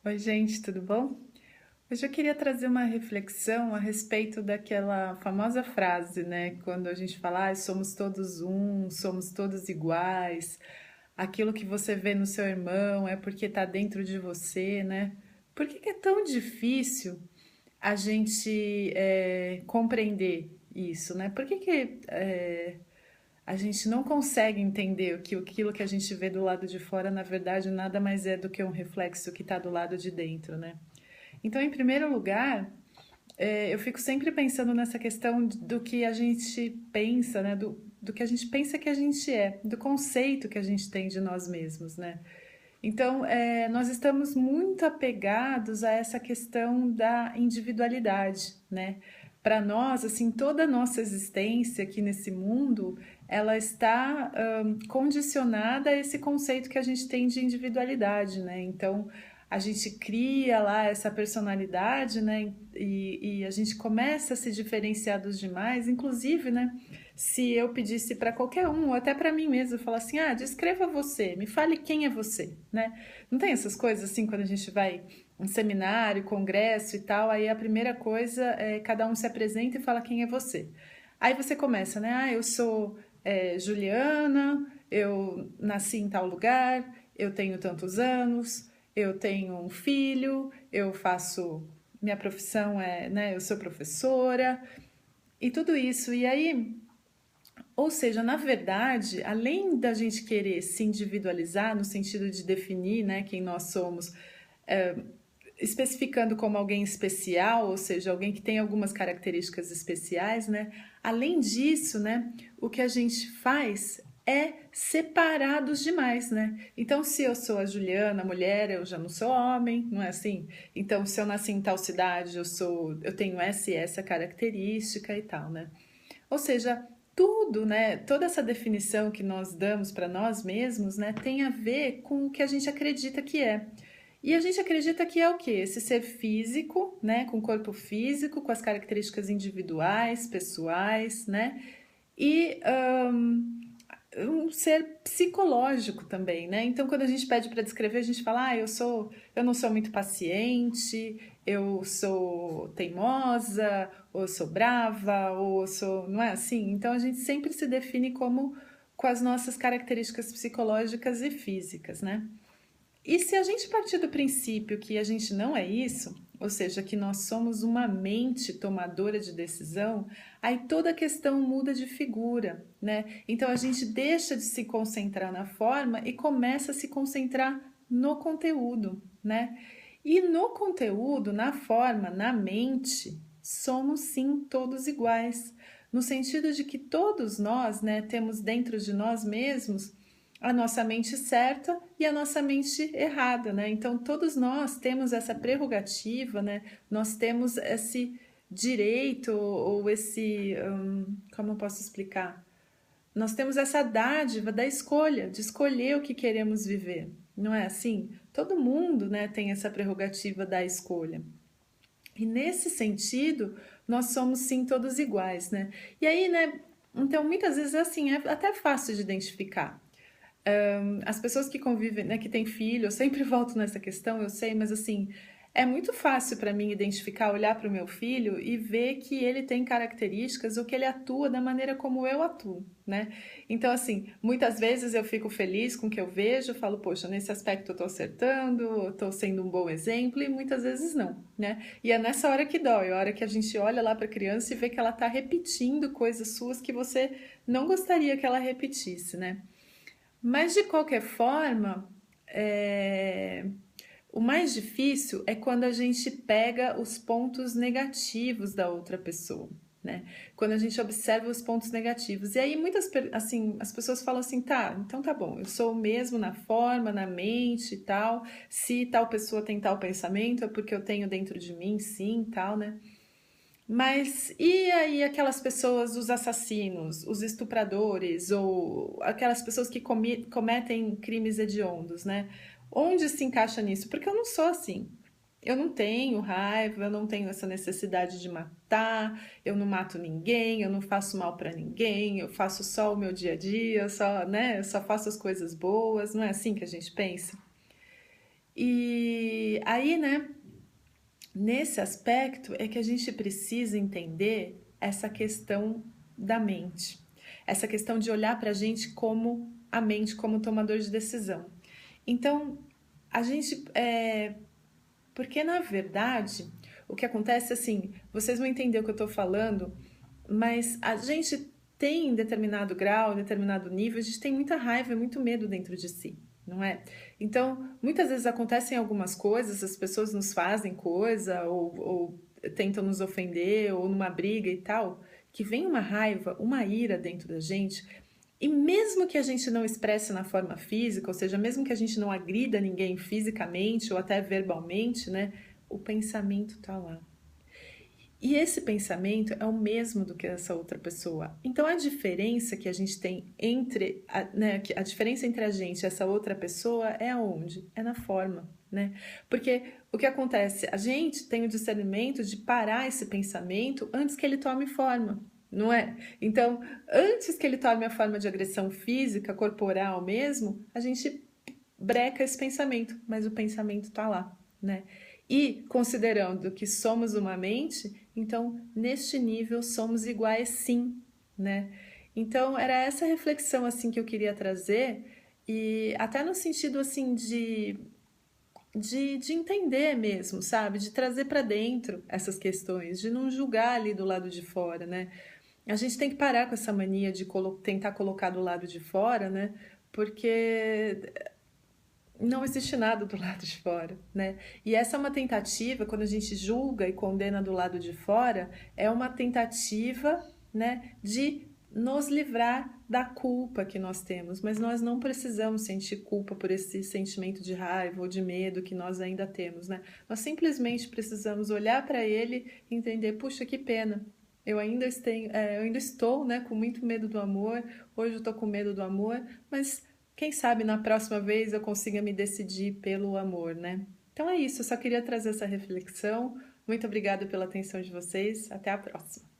Oi, gente, tudo bom? Hoje eu queria trazer uma reflexão a respeito daquela famosa frase, né? Quando a gente fala, somos todos um, somos todos iguais, aquilo que você vê no seu irmão é porque está dentro de você, né? Por que que é tão difícil a gente compreender isso, né? Por que que a gente não consegue entender que aquilo que a gente vê do lado de fora, na verdade, nada mais é do que um reflexo que está do lado de dentro, né? Então, em primeiro lugar, eu fico sempre pensando nessa questão do que a gente pensa, né? Do que a gente pensa que a gente é, do conceito que a gente tem de nós mesmos, né? Então, nós estamos muito apegados a essa questão da individualidade, né? Para nós, assim, toda a nossa existência aqui nesse mundo, ela está condicionada a esse conceito que a gente tem de individualidade, né? Então, a gente cria lá essa personalidade, né? E a gente começa a se diferenciar dos demais, inclusive, né? Se eu pedisse para qualquer um, ou até para mim mesmo, falar assim: descreva você, me fale quem é você, né? Não tem essas coisas assim quando a gente vai em seminário, congresso e tal, aí a primeira coisa é cada um se apresenta e fala quem é você. Aí você começa, né? Eu sou Juliana, eu nasci em tal lugar, eu tenho tantos anos, eu tenho um filho, eu faço. Minha profissão é, né? Eu sou professora e tudo isso. E aí, ou seja, na verdade, além da gente querer se individualizar no sentido de definir, né, quem nós somos, é, especificando como alguém especial, ou seja, alguém que tem algumas características especiais, né? Além disso, né, o que a gente faz é separar dos demais, né? Então, se eu sou a Juliana, mulher, eu já não sou homem, não é assim? Então, se eu nasci em tal cidade, eu tenho essa e essa característica e tal, né? Ou seja, tudo, né, toda essa definição que nós damos para nós mesmos, né, tem a ver com o que a gente acredita que é. E a gente acredita que é o quê? Esse ser físico, né, com corpo físico, com as características individuais, pessoais, né, e um ser psicológico também, né? Então, quando a gente pede para descrever, a gente fala: eu não sou muito paciente, eu sou teimosa, ou eu sou brava, ou eu sou, não é assim? Então, a gente sempre se define como com as nossas características psicológicas e físicas, né? E se a gente partir do princípio que a gente não é isso, ou seja, que nós somos uma mente tomadora de decisão, aí toda a questão muda de figura, né? Então a gente deixa de se concentrar na forma e começa a se concentrar no conteúdo, né? E no conteúdo, na forma, na mente, somos sim todos iguais, no sentido de que todos nós, né, temos dentro de nós mesmos a nossa mente certa e a nossa mente errada, né? Então todos nós temos essa prerrogativa, né? Nós temos esse direito ou esse, como eu posso explicar? Nós temos essa dádiva da escolha, de escolher o que queremos viver, não é assim? Todo mundo, né, tem essa prerrogativa da escolha. E nesse sentido, nós somos sim todos iguais, né? E aí, né? Então, muitas vezes assim, é até fácil de identificar. As pessoas que convivem, né, que têm filho, eu sempre volto nessa questão, eu sei, mas assim, é muito fácil para mim identificar, olhar para o meu filho e ver que ele tem características ou que ele atua da maneira como eu atuo, né? Então, assim, muitas vezes eu fico feliz com o que eu vejo, eu falo, poxa, nesse aspecto eu tô acertando, eu tô sendo um bom exemplo, e muitas vezes não, né? E é nessa hora que dói, a hora que a gente olha lá para a criança e vê que ela tá repetindo coisas suas que você não gostaria que ela repetisse, né? Mas de qualquer forma, é, o mais difícil é quando a gente pega os pontos negativos da outra pessoa, né? Quando a gente observa os pontos negativos. E aí assim, as pessoas falam assim, tá, então tá bom, eu sou o mesmo na forma, na mente e tal. Se tal pessoa tem tal pensamento, é porque eu tenho dentro de mim, sim, tal, né? Mas e aí aquelas pessoas, os assassinos, os estupradores ou aquelas pessoas que cometem crimes hediondos, né? Onde se encaixa nisso? Porque eu não sou assim. Eu não tenho raiva, eu não tenho essa necessidade de matar, eu não mato ninguém, eu não faço mal para ninguém, eu faço só o meu dia a dia, eu só, né, eu só faço as coisas boas, não é assim que a gente pensa? E aí, né, nesse aspecto é que a gente precisa entender essa questão da mente, essa questão de olhar para a gente como a mente, como tomador de decisão. Então, a gente porque na verdade o que acontece assim, vocês vão entender o que eu estou falando, mas a gente tem em determinado grau, em determinado nível, a gente tem muita raiva e muito medo dentro de si, não é? Então, muitas vezes acontecem algumas coisas, as pessoas nos fazem coisa ou tentam nos ofender ou numa briga e tal, que vem uma raiva, uma ira dentro da gente. E mesmo que a gente não expresse na forma física, ou seja, mesmo que a gente não agrida ninguém fisicamente ou até verbalmente, né? O pensamento tá lá. E esse pensamento é o mesmo do que essa outra pessoa. Então a diferença que a gente tem entre, né, a diferença entre a gente e essa outra pessoa é aonde? É na forma, né? Porque o que acontece? A gente tem o discernimento de parar esse pensamento antes que ele tome forma, não é? Então, antes que ele tome a forma de agressão física, corporal mesmo, a gente breca esse pensamento, mas o pensamento está lá, né? E considerando que somos uma mente, então neste nível somos iguais sim, né? Então era essa reflexão assim que eu queria trazer e até no sentido assim de entender mesmo, sabe? De trazer para dentro essas questões, de não julgar ali do lado de fora, né? A gente tem que parar com essa mania de tentar colocar do lado de fora, né? Porque não existe nada do lado de fora, né? E essa é uma tentativa, quando a gente julga e condena do lado de fora, é uma tentativa, né, de nos livrar da culpa que nós temos, mas nós não precisamos sentir culpa por esse sentimento de raiva ou de medo que nós ainda temos, né? Nós simplesmente precisamos olhar para ele e entender, puxa, que pena. Eu ainda estou, né, com muito medo do amor. Hoje eu estou com medo do amor, mas quem sabe na próxima vez eu consiga me decidir pelo amor, né? Então é isso, eu só queria trazer essa reflexão. Muito obrigada pela atenção de vocês. Até a próxima.